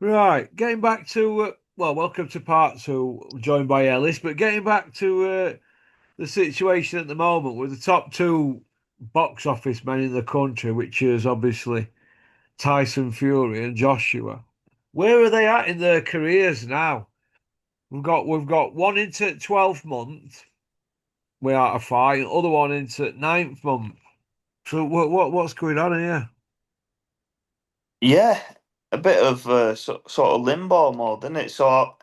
Right, getting back to welcome to part two, joined by Ellis. But getting back to the situation at the moment with the top two box office men in the country, which is obviously Tyson Fury and Joshua. Where are they at in their careers now? We've got one into 12th month, we are a fight, other one into ninth month. So what's going on here? Yeah, a bit of sort of limbo mode, isn't it? So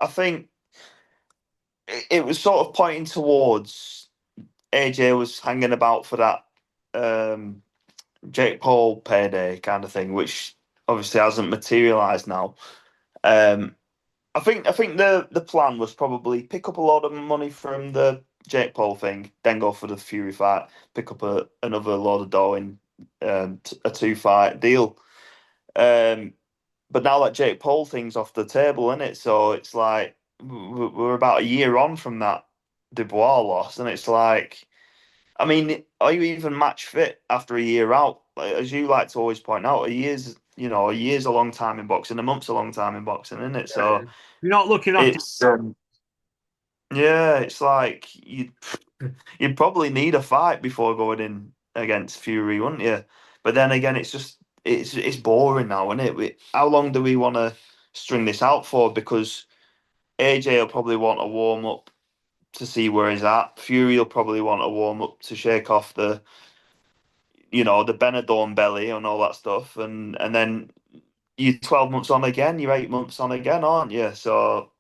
I think it was sort of pointing towards AJ was hanging about for that um, Jake Paul payday kind of thing, which obviously hasn't materialised now. Um, I think the plan was probably pick up a lot of money from the Jake Paul thing, then go for the Fury fight, pick up another load of dough in a two fight deal. Um, But now that Jake Paul thing's off the table, isn't it? So it's like we're about a year on from that Dubois loss, and it's like, I mean, are you even match fit after a year out? Like, as you like to always point out, a year's a long time in boxing, a month's a long time in boxing, isn't it? Yeah. So You're not looking after. it's yeah, it's like you'd probably need a fight before going in against Fury, wouldn't you? But then again, it's boring now, isn't it? How long do we want to string this out for? Because AJ will probably want a warm up to see where he's at. Fury will probably want a warm up to shake off the Benidorm belly and all that stuff, and then you're 12 months on again, you're 8 months on again, aren't you? So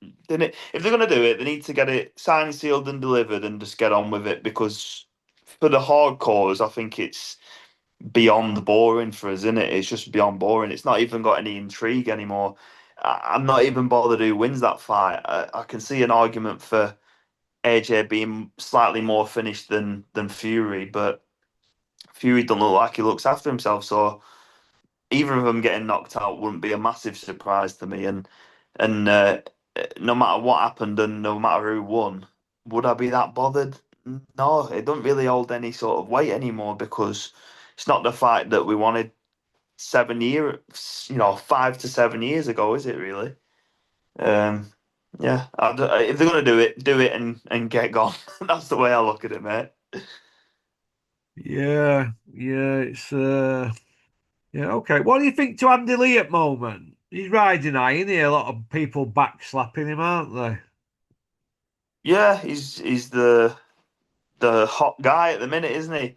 if they're going to do it, they need to get it signed, sealed, and delivered, and just get on with it. Because for the hardcores, I think it's beyond boring for us, isn't it? It's just beyond boring. It's not even got any intrigue anymore. I'm not even bothered who wins that fight. I can see an argument for AJ being slightly more finished than Fury, but Fury don't look like he looks after himself. So either of them getting knocked out wouldn't be a massive surprise to me. And no matter what happened and no matter who won, would I be that bothered? No, it doesn't really hold any sort of weight anymore because it's not the fight that we wanted 7 years, 5 to 7 years ago, is it really? Um, yeah, if they're gonna do it and get gone. That's the way I look at it, mate. Yeah, yeah, it's yeah, okay. What do you think to Andy Lee at the moment? He's riding high, isn't he? A lot of people backslapping him, aren't they? Yeah, he's the hot guy at the minute, isn't he?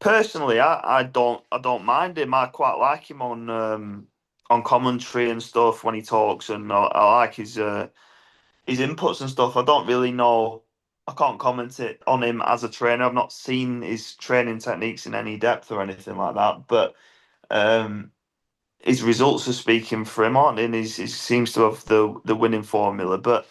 Personally, I don't mind him. I quite like him on commentary and stuff when he talks, and I like his inputs and stuff. I don't really know. I can't comment it on him as a trainer. I've not seen his training techniques in any depth or anything like that. But um, his results are speaking for him, aren't they? And he seems to have the winning formula. But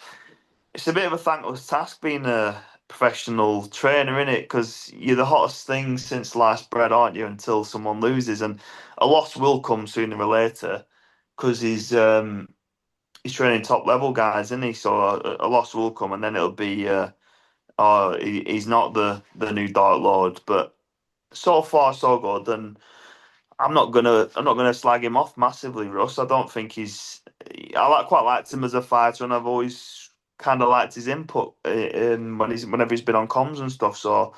it's a bit of a thankless task being a professional trainer, in it? Because you're the hottest thing since sliced bread, aren't you? Until someone loses, and a loss will come sooner or later, because he's training top level guys, isn't he? So a loss will come, and then it'll be oh, he's not the new Dark Lord. But so far so good, and I'm not gonna slag him off massively, Russ. I don't think quite liked him as a fighter, and I've always kind of liked his input whenever he's been on comms and stuff. So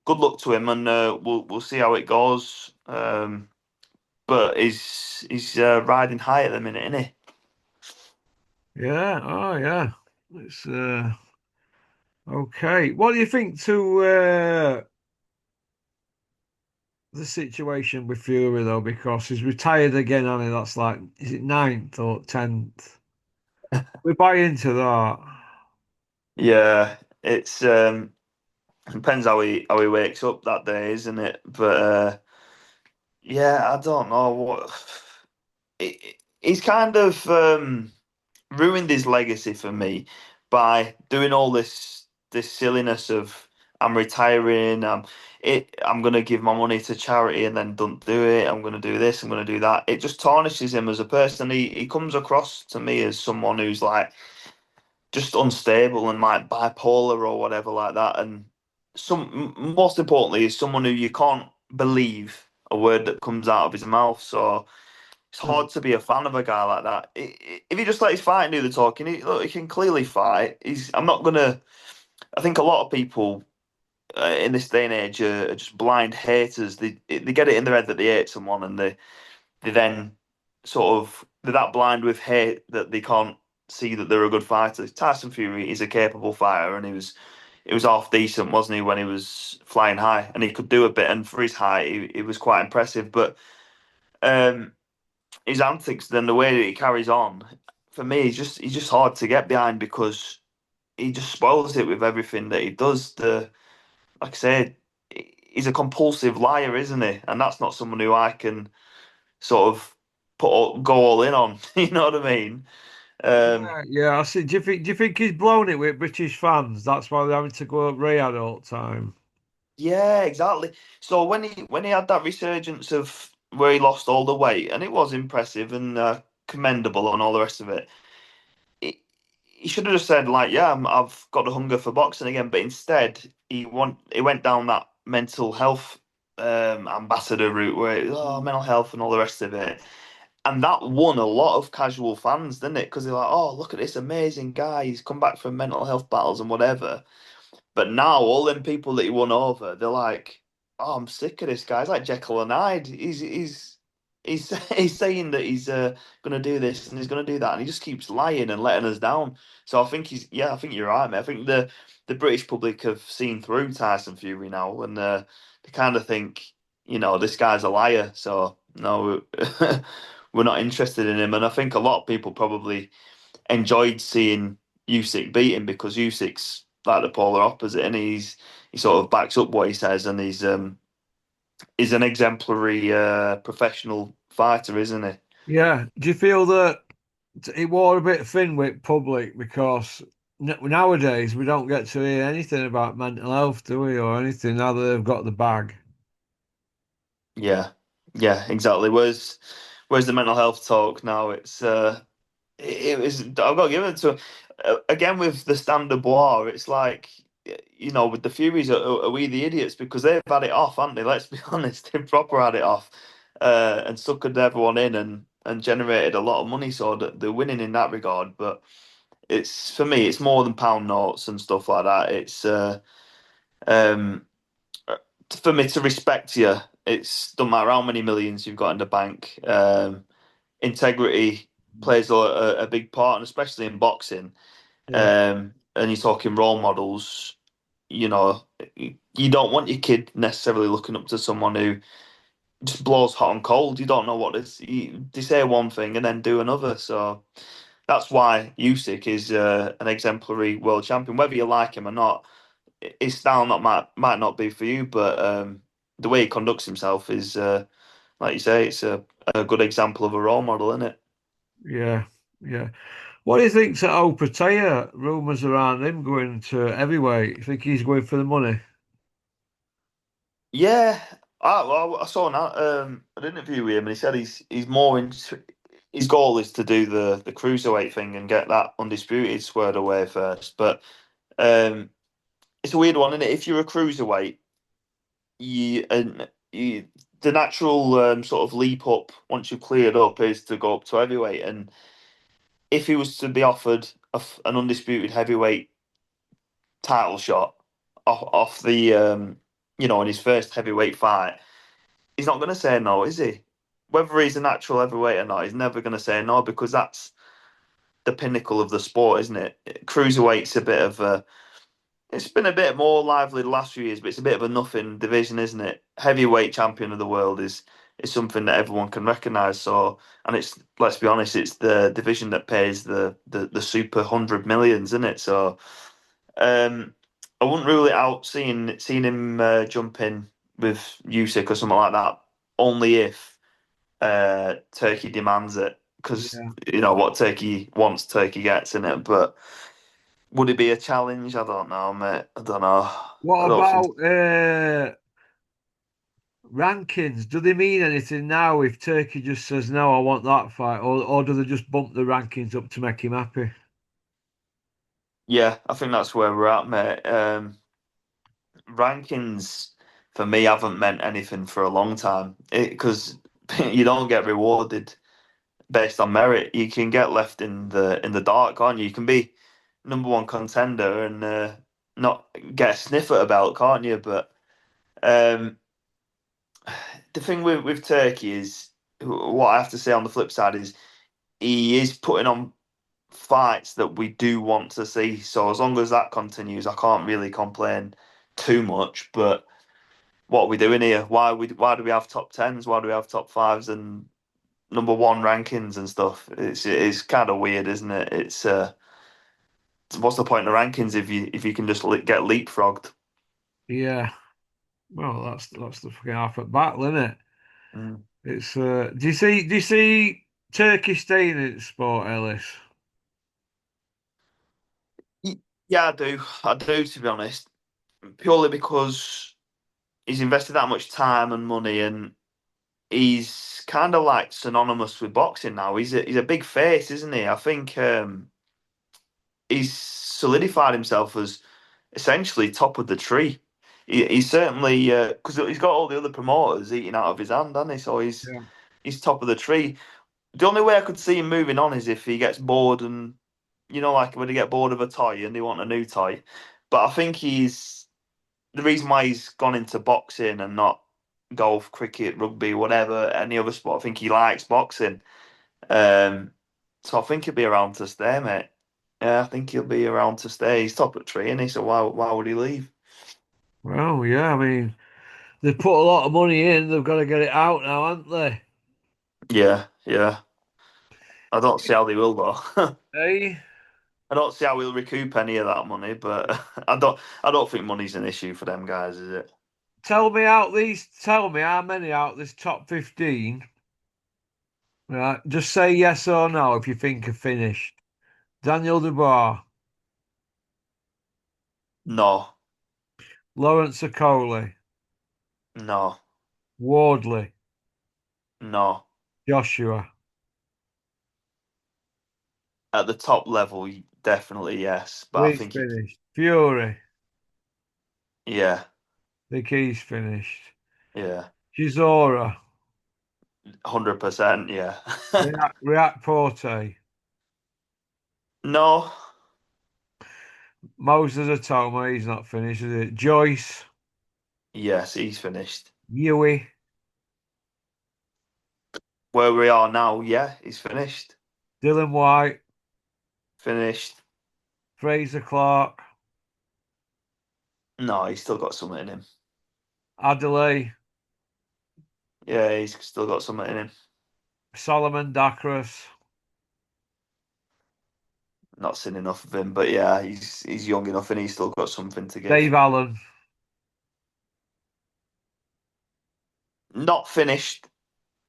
good luck to him, and we'll see how it goes. But he's riding high at the minute, isn't he? Yeah, oh yeah. It's okay. What do you think to the situation with Fury though? Because he's retired again, and that's like, is it ninth or 10th? We buy into that. Yeah, it's depends how he wakes up that day, isn't it? But yeah, I don't know what he's kind of ruined his legacy for me by doing all this silliness of I'm retiring, I'm gonna give my money to charity and then don't do it. I'm gonna do this, I'm gonna do that. It just tarnishes him as a person. He comes across to me as someone who's like just unstable and like bipolar or whatever like that. And most importantly, is someone who you can't believe a word that comes out of his mouth. So it's hard to be a fan of a guy like that. If he just let his fighting do the talking, look, he can clearly fight. I'm not gonna. I think a lot of people in this day and age are just blind haters. They get it in their head that they hate someone, and they then sort of they're that blind with hate that they can't see that they're a good fighter. Tyson Fury is a capable fighter, and he was half decent, wasn't he, when he was flying high, and he could do a bit. And for his height, he was quite impressive. But um, his antics, then the way that he carries on, for me, he's just hard to get behind because he just spoils it with everything that he does. Like I said, he's a compulsive liar, isn't he? And that's not someone who I can sort of go all in on. You know what I mean? Um, Yeah. I see. Do you think he's blown it with British fans? That's why they're having to go up Riyadh all the time. yeah, exactly. So when he had that resurgence of where he lost all the weight, and it was impressive and commendable and all the rest of it, he should have just said like, "Yeah, I've got the hunger for boxing again." But instead, he went down that mental health ambassador route where mental health and all the rest of it. And that won a lot of casual fans, didn't it? Because they're like, oh, look at this amazing guy. He's come back from mental health battles and whatever. But now all them people that he won over, they're like, oh, I'm sick of this guy. He's like Jekyll and Hyde. He's he's saying that he's gonna do this and he's gonna do that, and he just keeps lying and letting us down. So I think you're right, mate. I think the British public have seen through Tyson Fury now, and they kind of think, this guy's a liar. So no, we're not interested in him. And I think a lot of people probably enjoyed seeing Usyk beat him because Usyk's like the polar opposite, and he sort of backs up what he says, and he's an exemplary professional fighter, isn't he? Yeah. Do you feel that it wore a bit thin with public because nowadays we don't get to hear anything about mental health, do we, or anything now that they've got the bag? Yeah, yeah, exactly. Where's the mental health talk now? It was I've got to give it to again with the standard bois. It's like with the Furies, are we the idiots because they've had it off, haven't they? Let's be honest, they've proper had it off and suckered everyone in and generated a lot of money. So that they're winning in that regard. But it's for me, it's more than pound notes and stuff like that. It's um, for me to respect you. It's don't matter how many millions you've got in the bank. Integrity plays a big part, and especially in boxing. Yeah. And you're talking role models. You know, you don't want your kid necessarily looking up to someone who just blows hot and cold. You don't know what this. They say one thing and then do another. So that's why Usyk is an exemplary world champion. Whether you like him or not, his style might not be for you, but the way he conducts himself is, like you say, it's a good example of a role model, isn't it? Yeah. Yeah. What do you think to Opataya? Rumours around him going to heavyweight. You think he's going for the money? Yeah, I saw an interview with him, and he said he's more into his goal is to do the cruiserweight thing and get that undisputed squared away first. But um, it's a weird one, isn't it? If you're a cruiserweight, you the natural sort of leap up once you've cleared up is to go up to heavyweight. And if he was to be offered an undisputed heavyweight title shot off the in his first heavyweight fight, he's not going to say no, is he? Whether he's a natural heavyweight or not, he's never going to say no because that's the pinnacle of the sport, isn't it? Cruiserweight's a bit of a. It's been a bit more lively the last few years, but it's a bit of a nothing division, isn't it? Heavyweight champion of the world is something that everyone can recognise. So, and it's let's be honest, it's the division that pays the super 100 millions, isn't it? So, I wouldn't rule it out seeing him jump in with Usyk or something like that, only if Turkey demands it, because Yeah. what Turkey wants, Turkey gets in it. But would it be a challenge? I don't know, mate. I don't know. What I don't think. about rankings? Do they mean anything now if Turkey just says no, I want that fight, or do they just bump the rankings up to make him happy? Yeah, I think that's where we're at, mate. Rankings for me haven't meant anything for a long time because you don't get rewarded. based on merit. You can get left in the dark, can't you? You can be number one contender and not get a sniff at a belt, can't you? But um, the thing with Turkey is what I have to say on the flip side is he is putting on fights that we do want to see. So as long as that continues, I can't really complain too much. But what are we doing here? Why do we have top tens? Why do we have top fives and number one rankings and stuff? It's kind of weird, isn't it? It's what's the point of rankings if you can just get leapfrogged? Yeah. Well, that's the fucking half at battle, isn't it? Mm. It's do you see Turkey staying in sport, Ellis? Yeah, I do. I do, to be honest, purely because he's invested that much time and money, and he's kind of like synonymous with boxing now. He's a big face, isn't he? I think he's solidified himself as essentially top of the tree. He's certainly because he's got all the other promoters eating out of his hand, hasn't he? So Yeah. he's top of the tree. The only way I could see him moving on is if he gets bored and like when they get bored of a toy and they want a new toy. But I think he's the reason why he's gone into boxing and not golf, cricket, rugby, whatever, any other sport. I think he likes boxing. Um, so I think he'll be around to stay, mate. Yeah, I think he'll be around to stay. He's top of the tree, and he so why would he leave? Well, yeah, I mean, they put a lot of money in, they've got to get it out now, haven't they? Yeah, yeah. I don't see how they will though. Hey, I don't see how we'll recoup any of that money, but I don't think money's an issue for them guys, is it? tell me how many out this top 15. Right, just say yes or no if you think are finished. Daniel Dubois, No, Lawrence Okoli, no, Wardley, no. Joshua. At the top level, definitely yes, but I He's think he, finished. Fury, yeah, think he's finished. yeah, Chisora, 100%, yeah. React Porte, No, Moses Atoma, he's not finished, is it? Joyce, yes, he's finished. Yui, Where we are now, yeah, he's finished. Dillian Whyte, Finished. Fraser Clark, No, he's still got something in him. Adelaide, Yeah, he's still got something in him. Solomon Dakras, Not seen enough of him, but yeah, he's young enough and he's still got something to give. Dave Allen. Not finished.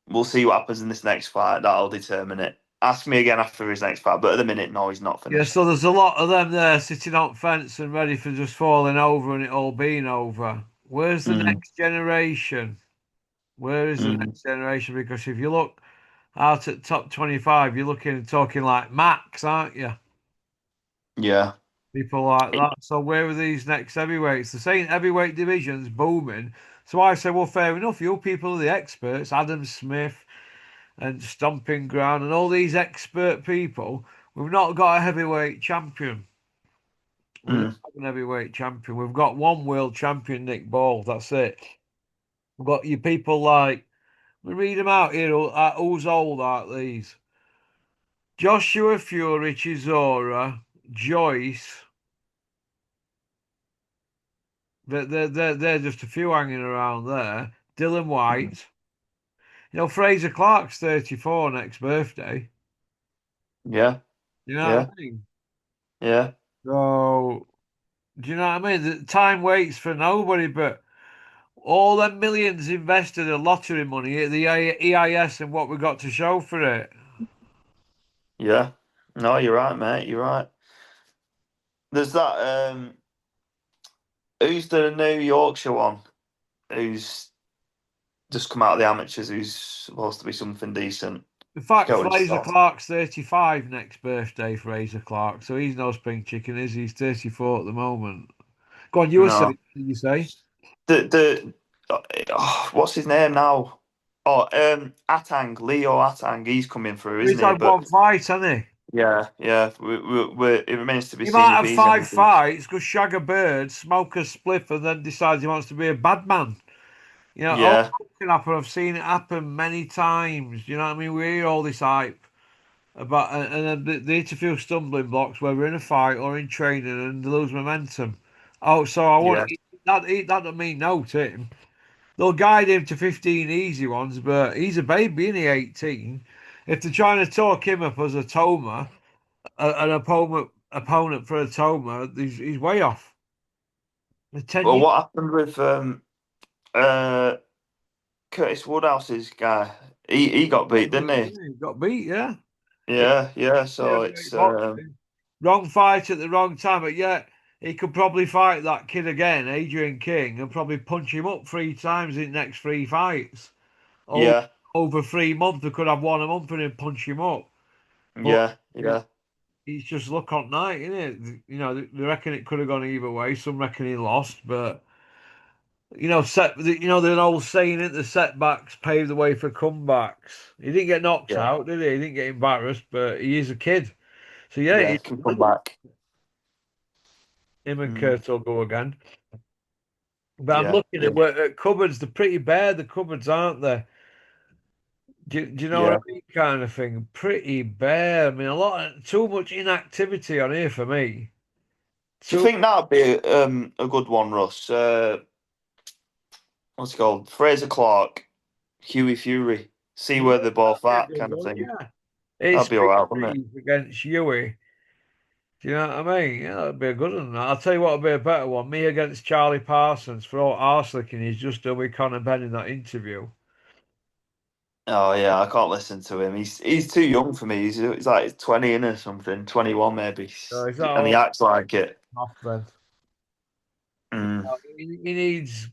We'll see what happens in this next fight. That'll determine it. Ask me again after his next fight, but at the minute, no, he's not Yeah, finished. so there's a lot of them there sitting on fence and ready for just falling over and it all being over. Where's the Mm, next generation? Where is the mm, next generation? Because if you look out at top 25, you're looking talking like Max, aren't you? yeah. People like that. So where are these next heavyweights? They're saying heavyweight division's booming. So I say, well, fair enough. You people are the experts, Adam Smith and Stomping Ground and all these expert people. We've not got a heavyweight champion. We don't Mm, have an heavyweight champion. We've got one world champion, Nick Ball. That's it. We've got you people like, we read them out here. Who's old are these? Joshua Fury, Chisora, Joyce. They're just a few hanging around there. Dillian mm. Whyte. Fraser Clark's 34 next birthday. Yeah, You know what yeah, I mean? yeah. So, do you know what I mean? The time waits for nobody, but all them millions invested in lottery money at the EIS and what we got to show for it. Yeah. No, you're right, mate. You're right. There's that. Who's the New Yorkshire one? Who's just come out of the amateurs? Who's supposed to be something decent? In I fact, forget what it's Fraser called. Clark's 35 next birthday, Fraser Clark. So he's no spring chicken, is he? He's 34 at the moment. Go on, you were saying, No. did you say? The what's his name now? Oh, Leo Atang, he's coming through, He's isn't he? had But one fight, hasn't he? yeah, yeah, it remains to be He seen might if have he's five anything. fights, go shag a bird, smoke a spliff, and then decides he wants to be a bad man. All Yeah, that can happen. I've seen it happen many times. You know what I mean? We hear all this hype about, and then they hit a few stumbling blocks where we're in a fight or in training and they lose momentum. Oh, so I want yeah. that don't mean no to him. They'll guide him to 15 easy ones, but he's a baby, isn't he? 18. If they're trying to talk him up as a Toma, an opponent for a Toma, he's way off. The 10 Well, years. what happened with uh Curtis Woodhouse's guy? He got beat, didn't he? He got beat, yeah. Yeah, yeah. Yeah, So great it's boxing. Wrong fight at the wrong time, but yet he could probably fight that kid again, Adrian King, and probably punch him up 3 times in the next 3 fights. Oh, yeah, over 3 months, they could have one a month and then punch him up. But yeah, yeah, he's just luck on night, isn't it? They reckon it could have gone either way. Some reckon he lost, but the old saying, it the setbacks pave the way for comebacks. He didn't get knocked yeah, out, did he? He didn't get embarrassed, but he is a kid. So yeah, yeah. Can come back. him and Mm, Kurt will go again. But I'm yeah, looking yeah, at cupboards. They're pretty bare. The cupboards, aren't they? Do you know what I yeah. mean? Kind of thing. Pretty bare. I mean, too much inactivity on here for me. Do you Too. think that'd be a good one, Russ? What's it called? Fraser Clark, Huey Fury. See Yeah, where they're both that'd at, be a good kind of one. thing. Yeah. It's That'd be alright, wouldn't it? against Yui. Do you know what I mean? Yeah, that'd be a good one. I'll tell you what would be a better one. Me against Charlie Parsons for all arselicking he's just done with Conor Benn in that interview. Oh yeah, I can't listen to him. He's too young for me. He's like 20 in or something, 21 maybe, So is that and he all acts like it. off then? Mm. He needs.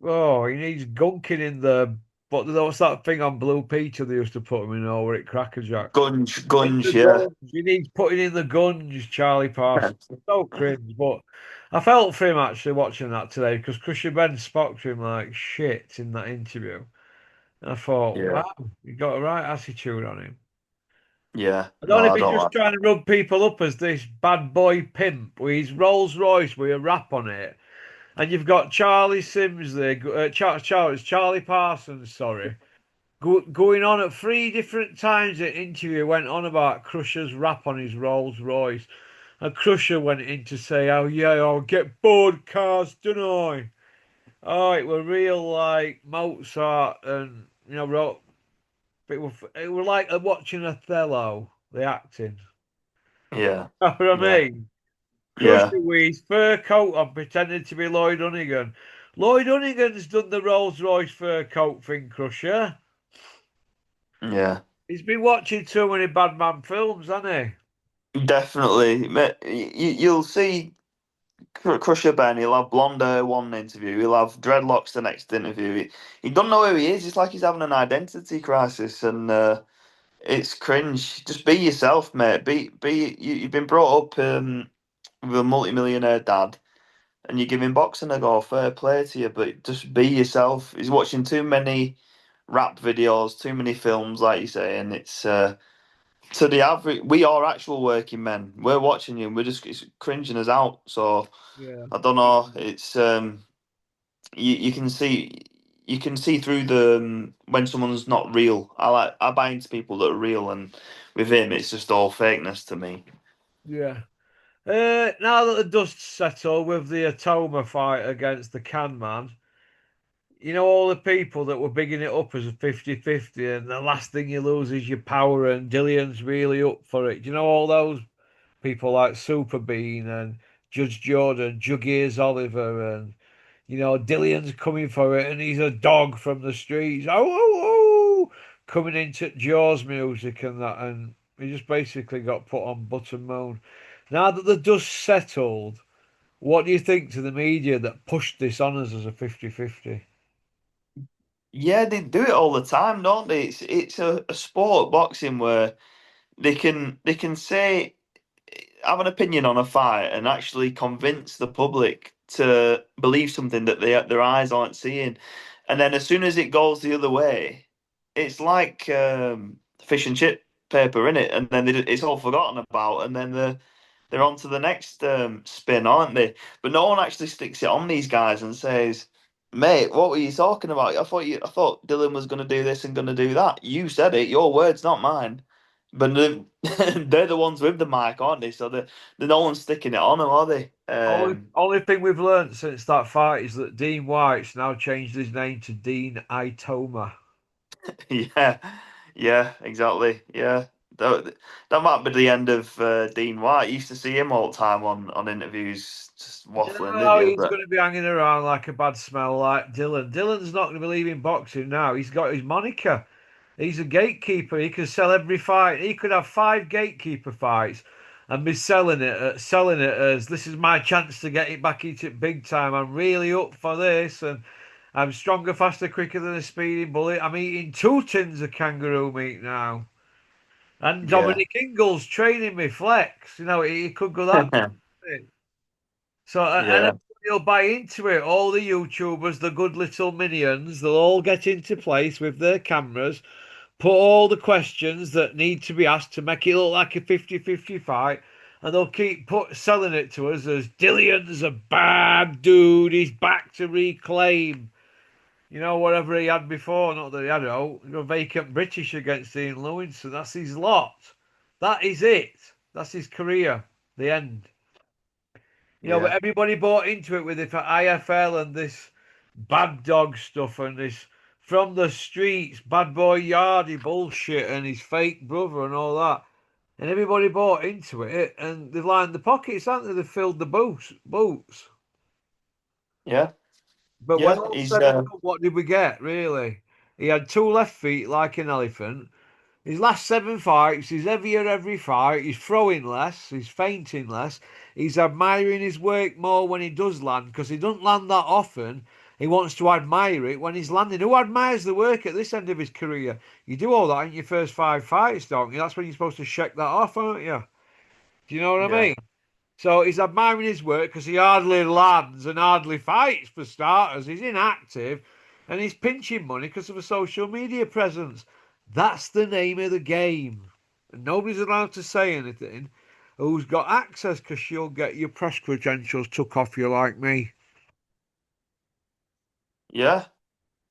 Oh, he needs gunking in the. What's that thing on Blue Peter they used to put him in over at Cracker Jack? Gunge, In the gunge, yeah. gunge. He needs putting in the gunge, Charlie Parsons. So cringe, but I felt for him actually watching that today because Crusher Ben spoke to him like shit in that interview. And I thought, Yeah, wow, he got a right attitude on him. yeah. I don't No, know if I he's don't just like. trying to rub people up as this bad boy pimp with his Rolls Royce with a wrap on it. And you've got Charlie Sims there, Charlie Parsons, sorry, going on at 3 different times at interview, went on about Crusher's rap on his Rolls Royce. And Crusher went in to say, oh, yeah, I'll get bored cars, don't I? Oh, it were real like Mozart and, wrote, it were like watching Othello, the acting. Yeah, You know what I yeah, mean? yeah, Crusher with his fur coat on, pretending to be Lloyd Hunnigan. Lloyd Hunnigan's done the Rolls Royce fur coat thing, Crusher. yeah. He's been watching too many bad man films, hasn't Definitely. You'll see Crusher Ben. He'll have blonde hair one interview. He'll have dreadlocks the next interview. He don't know who he is. It's like he's having an identity crisis, and it's cringe. Just be yourself, mate. You've been brought up with a multimillionaire dad, and you're giving boxing a go. Fair play to you, but just be yourself. He's watching too many rap videos, too many films, like you say, and it's to the average. We are actual working men. We're watching you, and we're just it's cringing us out. So he? Yeah. I don't know. It's you can see. You can see through the when someone's not real. I buy into people that are real, and with him, it's just all fakeness to me. Yeah. Now that the dust's settled with the Atoma fight against the Can Man, all the people that were bigging it up as a 50-50, and the last thing you lose is your power, and Dillian's really up for it. All those people like Super Bean and Judge Jordan, Jug Ears Oliver, and Dillian's coming for it, and he's a dog from the streets. Oh, oh, oh, coming into Jaws music and that, and he just basically got put on button moon. Now that the dust settled, what do you think to the media that pushed this on us as a 50-50? Yeah, they do it all the time, don't they? It's a sport, boxing, where they can say have an opinion on a fight and actually convince the public to believe something that their eyes aren't seeing, and then as soon as it goes the other way, it's like fish and chip paper in it, and then it's all forgotten about, and then they're on to the next spin, aren't they? But no one actually sticks it on these guys and says, "Mate, what were you talking about? I thought Dylan was going to do this and going to do that. You said it. Your words, not mine." But they're the ones with the mic, aren't they? So they're no one's sticking it on them, are they? Only thing we've learnt since that fight is that Dean White's now changed his name to Dean Itoma. Yeah, yeah, exactly. Yeah, that might be the end of Dean White. You used to see him all the time on interviews, just waffling, didn't No, you? he's But going to be hanging around like a bad smell like Dylan. Dylan's not going to believe in boxing now. He's got his moniker. He's a gatekeeper. He can sell every fight. He could have five gatekeeper fights and be selling it as this is my chance to get it back into it big time. I'm really up for this, and I'm stronger, faster, quicker than a speeding bullet. I'm eating 2 tins of kangaroo meat now. And yeah, Dominic Ingles training me flex. You know, he could go that. So, and yeah, everybody will buy into it. All the YouTubers, the good little minions, they'll all get into place with their cameras, put all the questions that need to be asked to make it look like a 50-50 fight, and they'll keep selling it to us as Dillian's a bad dude. He's back to reclaim, whatever he had before. Not that he had it all. Vacant British against Ian Lewinson. That's his lot. That is it. That's his career. The end. But yeah, everybody bought into it with it for IFL and this bad dog stuff and this from the streets, bad boy Yardy bullshit and his fake brother and all that. And everybody bought into it and they've lined the pockets, haven't they? They've filled the boots. yeah, But when yeah. all He's said and done, what did we get, really? He had 2 left feet like an elephant. His last 7 fights, he's heavier every fight. He's throwing less. He's fainting less. He's admiring his work more when he does land because he doesn't land that often. He wants to admire it when he's landing. Who admires the work at this end of his career? You do all that in your first 5 fights, don't you? That's when you're supposed to shake that off, aren't you? Do you know what I yeah, mean? So he's admiring his work because he hardly lands and hardly fights for starters. He's inactive and he's pinching money because of a social media presence. That's the name of the game. And nobody's allowed to say anything who's got access because you'll get your press credentials took off you like me. yeah.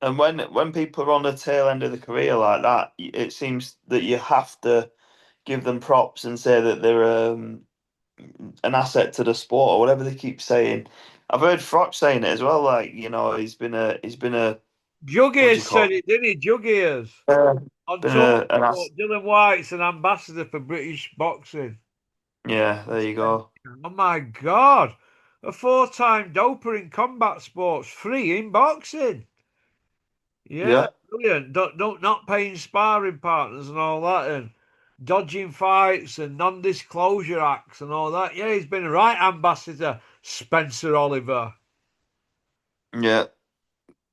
And when people are on the tail end of the career like that, it seems that you have to give them props and say that they're an asset to the sport or whatever they keep saying. I've heard Froch saying it as well. Like he's been a what do Juggies you call said it, didn't he? Juggies it? on Been talk an ass. sport. Dylan White's an ambassador for British boxing. Yeah, there you go. Oh my God. A 4-time doper in combat sports, free in boxing. Yeah, Yeah, brilliant. Don't not paying sparring partners and all that and dodging fights and non-disclosure acts and all that. Yeah, he's been a right ambassador, Spencer Oliver. yeah.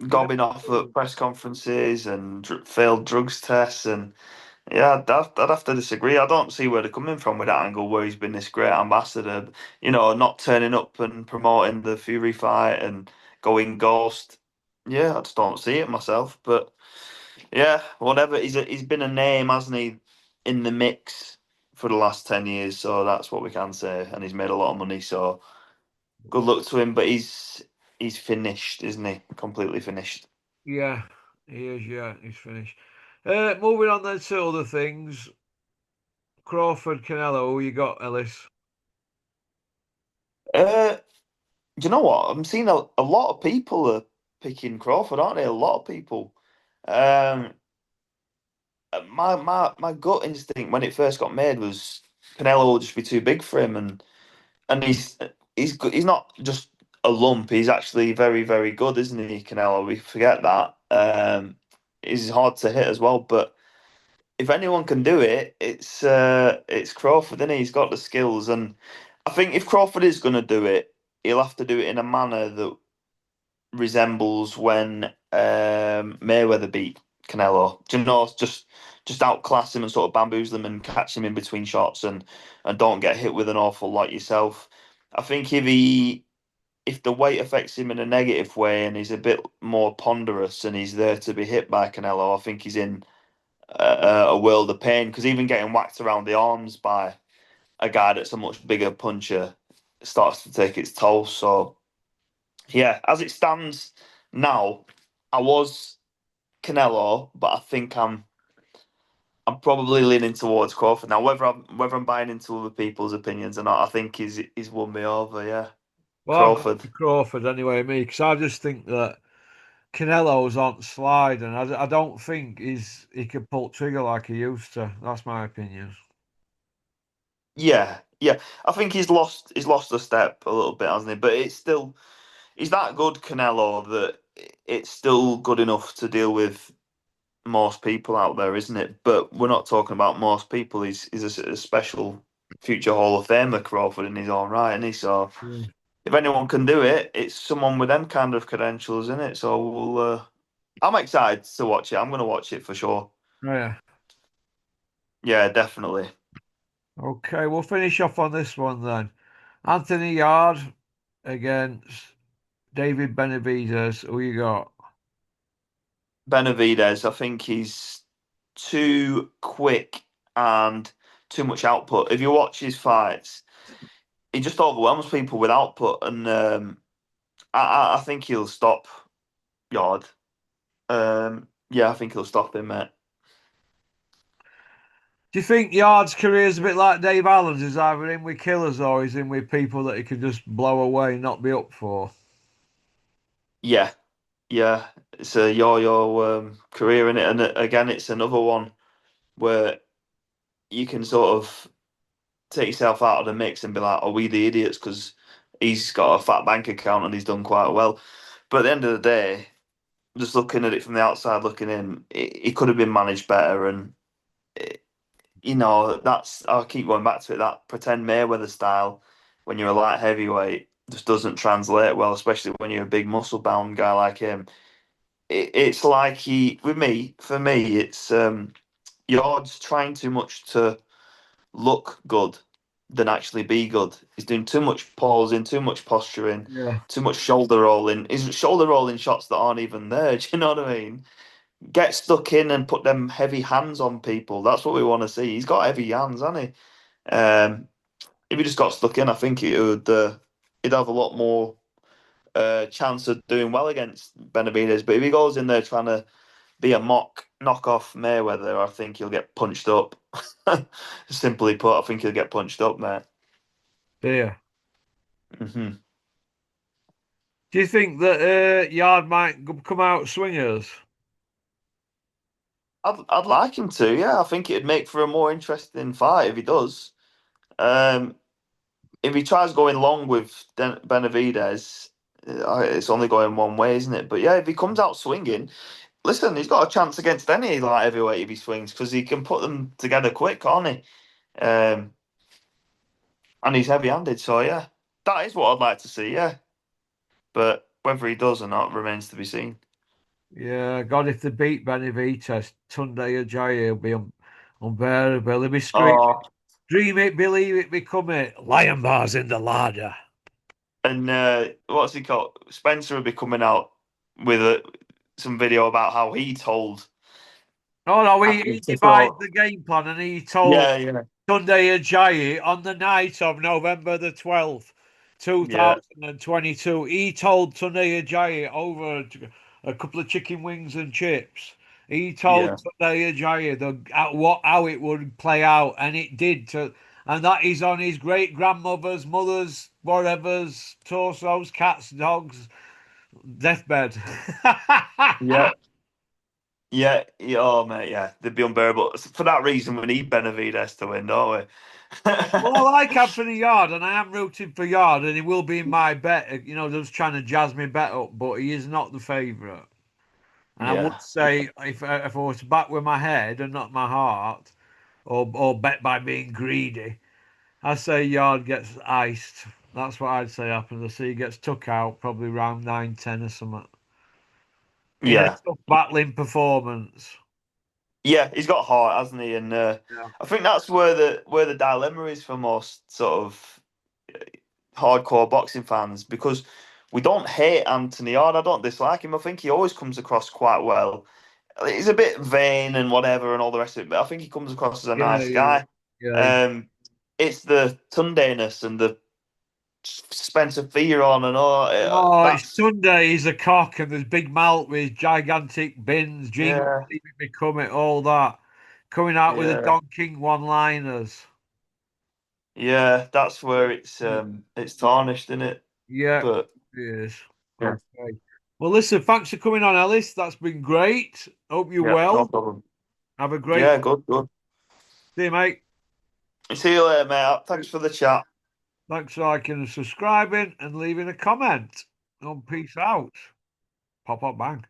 Yeah. Gobbing off at press conferences and failed drugs tests and yeah, I'd have to disagree. I don't see where they're coming from with that angle where he's been this great ambassador, not turning up and promoting the Fury fight and going ghost. Yeah, I just don't see it myself. But yeah, whatever. He's been a name, hasn't he, in the mix for the last 10 years. So that's what we can say, and he's made a lot of money. So good luck to him. But he's finished, isn't he? Completely finished. Yeah, he is. Yeah, he's finished. Moving on then to other things. Crawford, Canelo, who you got, Ellis? Uh, do you know what? I'm seeing a lot of people are picking Crawford, aren't they? A lot of people. Um, my gut instinct when it first got made was Canelo will just be too big for him, and he's good. He's not just a lump. He's actually very very good, isn't he, Canelo? We forget that. He's hard to hit as well, but if anyone can do it, it's Crawford, isn't he? He's got the skills, and I think if Crawford is going to do it, he'll have to do it in a manner that resembles when Mayweather beat Canelo. Do you know, just outclass him and sort of bamboozle him and catch him in between shots and don't get hit with an awful lot yourself. I think if the weight affects him in a negative way and he's a bit more ponderous and he's there to be hit by Canelo, I think he's in a world of pain because even getting whacked around the arms by a guy that's a much bigger puncher starts to take its toll. So yeah, as it stands now, I was Canelo, but I think I'm probably leaning towards Crawford now. Whether I'm buying into other people's opinions or not, I think he's won me over. Yeah, Well, I've got Crawford. to Crawford anyway, me, because I just think that Canelo's on slide, and I don't think he can pull trigger like he used to. That's my opinion. Yeah, yeah. I think he's lost a step a little bit, hasn't he? But it's still he's that good, Canelo, that it's still good enough to deal with most people out there, isn't it? But we're not talking about most people. He's a special future Hall of Famer, Crawford, in his own right, isn't he? So Yeah. if anyone can do it, it's someone with them kind of credentials, isn't it? So I'm excited to watch it. I'm going to watch it for sure. Oh, yeah. Yeah, definitely. Okay, we'll finish off on this one then. Anthony Yard against David Benavidez. Who you got? Benavidez, I think he's too quick and too much output. If you watch his fights, he just overwhelms people with output, and I think he'll stop Yard. Yeah, I think he'll stop him, mate. Do you think Yard's career is a bit like Dave Allen's? Is either in with killers or he's in with people that he can just blow away and not be up for? Yeah, yeah, it's a yo-yo career in it, and again, it's another one where you can sort of take yourself out of the mix and be like, "Are we the idiots?" Because he's got a fat bank account and he's done quite well. But at the end of the day, just looking at it from the outside, looking in, it could have been managed better. And that's I'll keep going back to it. That pretend Mayweather style, when you're a light heavyweight, just doesn't translate well, especially when you're a big muscle bound guy like him. It's like for me, it's you're just trying too much to look good than actually be good. He's doing too much pausing, too much posturing, Yeah. too much shoulder rolling. He's shoulder rolling shots that aren't even there. Do you know what I mean? Get stuck in and put them heavy hands on people. That's what we want to see. He's got heavy hands, hasn't he? If he just got stuck in, I think he'd have a lot more chance of doing well against Benavidez. But if he goes in there trying to be a mock knockoff Mayweather, I think he'll get punched up. Simply put, I think he'll get punched up, mate. Yeah. Hmm. Do you think that Yard might come out swingers? I'd like him to, yeah. I think it'd make for a more interesting fight if he does. Um, if he tries going long with Benavidez, it's only going one way, isn't it? But yeah, if he comes out swinging, listen, he's got a chance against any light heavyweight if he swings because he can put them together quick, can't he? And he's heavy-handed, so yeah, that is what I'd like to see. Yeah, but whether he does or not remains to be seen. Yeah, God, if they beat Benavidez, Tunde Ajayi will be unbearable. He'll be screaming, Oh, dream it, believe it, become it. Lion bars in the larder. and what's he called? Spencer will be coming out with some video about how he told Oh no, he athletes to devised throw. the game plan and he told Yeah, yeah, Tunde Ajayi on the night of November the 12th, yeah, 2022. He told Tunde Ajayi over a couple of chicken wings and chips. He told yeah, Tunde Ajayi how it would play out, and it did. And that is on his great grandmother's, mother's, whatever's torsos, cats, dogs, deathbed. yeah. Yeah, yeah, oh mate, yeah, they'd be unbearable. For that reason, we need Benavidez to win, don't we? Well, I like Anthony Yard, and I am rooting for Yard, and he will be in my bet. You know, just trying to jazz me bet up, but he is not the favourite. And I would Yeah, say if I was to back with my head and not my heart, or bet by being greedy, I say Yard gets iced. That's what I'd say happens. I see he gets took out probably round 9, 10 or something in a yeah, tough battling performance. yeah. He's got heart, hasn't he? And Yeah. I think that's where the dilemma is for most sort of hardcore boxing fans because we don't hate Anthony Hard. I don't dislike him. I think he always comes across quite well. he's a bit vain and whatever and all the rest of it, but I think he comes across as a Yeah, nice yeah, guy. yeah. Um, it's the Tundeness and the Spencer fear on and all. Oh, it's That's Sunday. He's a cock, and there's big malt with gigantic bins, jingle, yeah, leave it become it, all that. Coming out with the yeah, Don King one-liners. yeah. That's where Yeah, it's tarnished, isn't it? yeah, But it is. yeah, Okay. Well, listen, thanks for coming on, Ellis. That's been great. Hope you're yeah, no well. problem. Have a great Yeah, good, good. day, mate. See you later, mate. Thanks for the chat. Thanks for liking and subscribing and leaving a comment. And peace out. Pop up bang.